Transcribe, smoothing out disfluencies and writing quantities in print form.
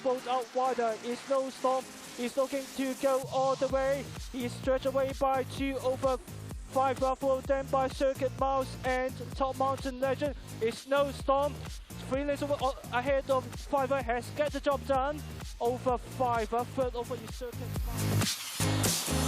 fold out wider. It's Snowstorm. He's looking to go all the way. He's stretched away by 2 over 5 Buffalo, then by Circuit Mouse and Top Mountain Legend. It's Snowstorm. 3 lanes ahead of 5 has get the job done. Over 5, third over is Circuit Mouse.